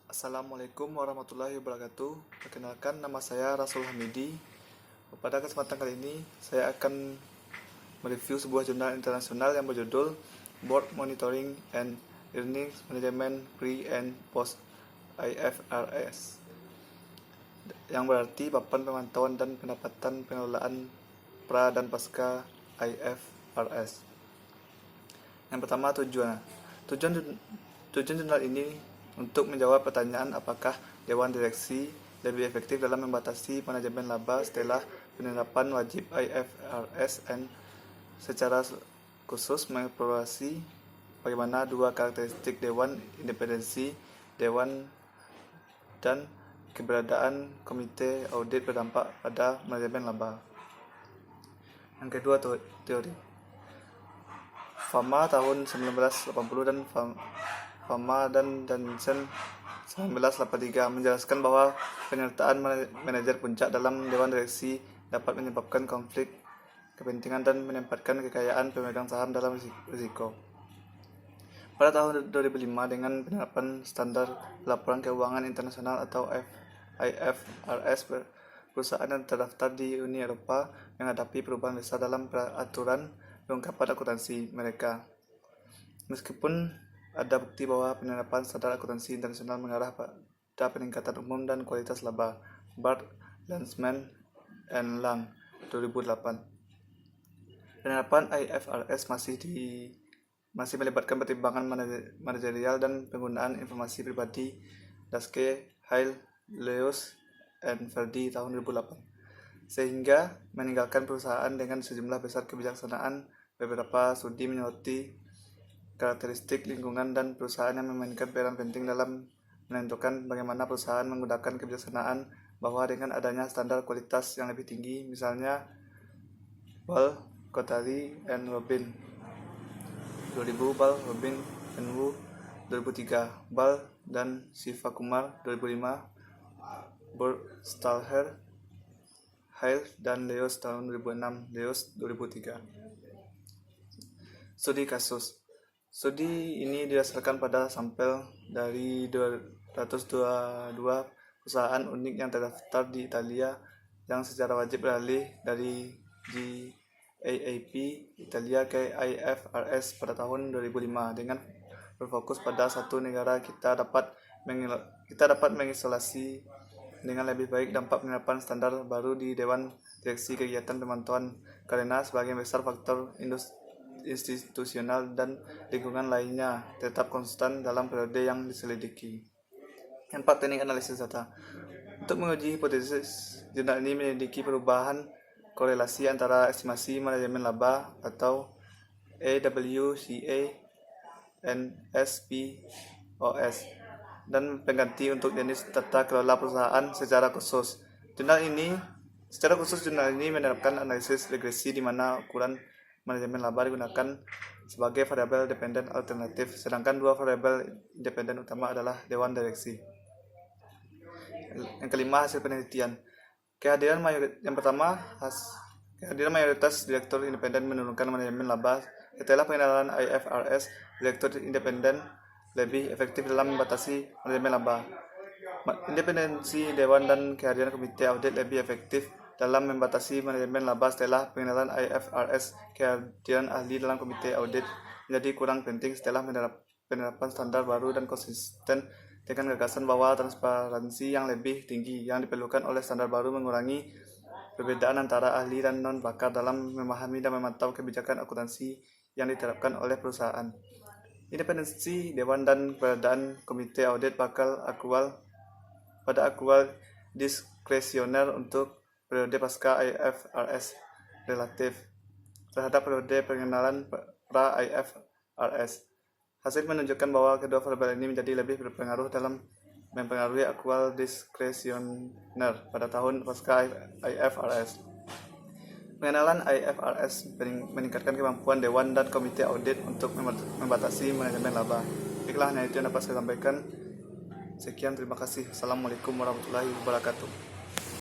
Assalamualaikum warahmatullahi wabarakatuh. Perkenalkan, nama saya Rasul Hamidi. Pada kesempatan kali ini, saya akan mereview sebuah jurnal internasional yang berjudul Board Monitoring and Earnings Management Pre and Post IFRS, yang berarti papan pemantauan dan pendapatan pengelolaan pra dan pasca IFRS. Yang pertama, tujuan jurnal ini untuk menjawab pertanyaan apakah Dewan Direksi lebih efektif dalam membatasi manajemen laba setelah penerapan wajib IFRS dan secara khusus mengeksplorasi bagaimana dua karakteristik Dewan, independensi Dewan dan keberadaan komite audit berdampak pada manajemen laba. Yang kedua, teori Fama tahun 1980 dan Fama dan Danson 1983 menjelaskan bahwa penyertaan manajer puncak dalam Dewan Direksi dapat menyebabkan konflik kepentingan dan menempatkan kekayaan pemegang saham dalam risiko. Pada tahun 2005, dengan penerapan standar laporan keuangan internasional atau IFRS, perusahaan yang terdaftar di Uni Eropa menghadapi perubahan besar dalam aturan kelengkapan akuntansi mereka. Meskipun ada bukti bahwa penerapan standar akuntansi internasional mengarah pada peningkatan umum dan kualitas laba. Bart, Landsman, and Lang, 2008. Penerapan IFRS masih melibatkan pertimbangan manajerial dan penggunaan informasi pribadi. Daske, Hale, Leos, and Verdi tahun 2008. Sehingga meninggalkan perusahaan dengan sejumlah besar kebijaksanaan. Beberapa studi menyoroti karakteristik lingkungan dan perusahaan yang memainkan peran penting dalam menentukan bagaimana perusahaan menggunakan kebijaksanaan, bahwa dengan adanya standar kualitas yang lebih tinggi, misalnya Ball, Kothari, and Robin 2000, Ball, Robin, and Wu 2003, Ball dan Sivakumar 2005, Burst-Stalher, Hale, dan Leos tahun 2006, Leos 2003. Studi kasus. Studi ini didasarkan pada sampel dari 222 perusahaan unik yang terdaftar di Italia yang secara wajib beralih dari GAAP Italia ke IFRS pada tahun 2005. Dengan berfokus pada satu negara, kita dapat mengisolasi dengan lebih baik dampak penerapan standar baru di Dewan Direksi kegiatan pemantauan, karena sebagian besar faktor institusional dan lingkungan lainnya tetap konstan dalam periode yang diselidiki. Yang keempat, teknik analisis data. Untuk menguji hipotesis, jurnal ini menyelidiki perubahan korelasi antara estimasi manajemen laba atau AWCA dan SPOS dan pengganti untuk jenis tata kelola perusahaan secara khusus. Jurnal ini menerapkan analisis regresi di mana ukuran manajemen laba digunakan sebagai variabel dependen alternatif, sedangkan dua variabel independen utama adalah Dewan Direksi. Yang kelima, hasil penelitian. Kehadiran mayoritas direktur independen menurunkan manajemen laba. Setelah pengenalan IFRS, direktur independen lebih efektif dalam membatasi manajemen laba. Independensi Dewan dan kehadiran komite audit lebih efektif dalam membatasi manajemen laba. Setelah pengenalan IFRS, kehadiran ahli dalam komite audit menjadi kurang penting setelah penerapan standar baru dan konsisten dengan gagasan bahwa transparansi yang lebih tinggi yang diperlukan oleh standar baru mengurangi perbedaan antara ahli dan non-pakar dalam memahami dan memantau kebijakan akuntansi yang diterapkan oleh perusahaan. Independensi Dewan dan keberadaan komite audit pada akrual diskresioner untuk periode pasca IFRS relatif terhadap periode pengenalan pra IFRS. Hasil menunjukkan bahwa kedua variabel ini menjadi lebih berpengaruh dalam mempengaruhi akrual diskresioner pada tahun pasca IFRS. Pengenalan IFRS meningkatkan kemampuan Dewan dan komite audit untuk membatasi manajemen laba. Baiklah, hanya itu yang dapat saya sampaikan. Sekian, terima kasih. Assalamualaikum warahmatullahi wabarakatuh.